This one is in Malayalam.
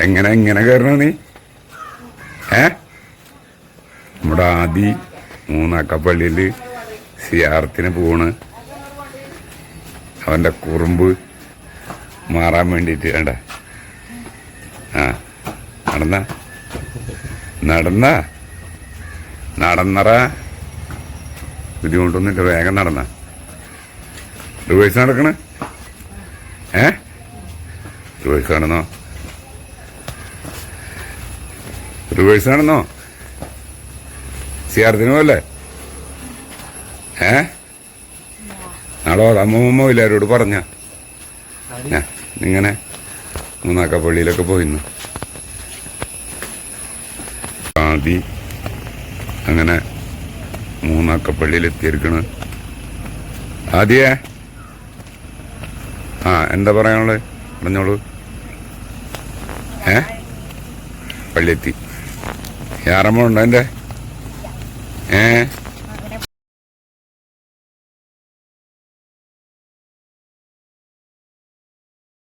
എങ്ങനെ എങ്ങനെ കയറണ നീ? നമ്മുടെ ആദി മൂന്നാക്കപ്പള്ളിയിൽ സിയാറത്തിന് പോണ്. അവന്റെ കുറുമ്പ് മാറാൻ വേണ്ടിയിട്ട് വേണ്ട. നടന്ന നടന്ന നടന്നറ ബുദ്ധിമുട്ടൊന്നുമില്ല. വേഗം നടന്ന. റിവേഴ്സ് നടക്കണ? റിവേഴ്സ് നടന്നോ? റിവേഴ്സ് നടന്നോ? സിയാറത്തിന് പോവല്ലേ? നാളെ അമ്മൂമ്മ എല്ലാവരോട് പറഞ്ഞ ഇങ്ങനെ മൂന്നാക്കപ്പള്ളിയിലൊക്കെ പോയിന്ന്. ആദി അങ്ങനെ മൂന്നാക്കപ്പള്ളിയിൽ എത്തിയിരിക്കണ്. ആദിയേ, എന്താ പറയാനുള്ളത്? പറഞ്ഞോളൂ. പള്ളിയെത്തി. യാറമ്മ ഉണ്ടോ എൻ്റെ?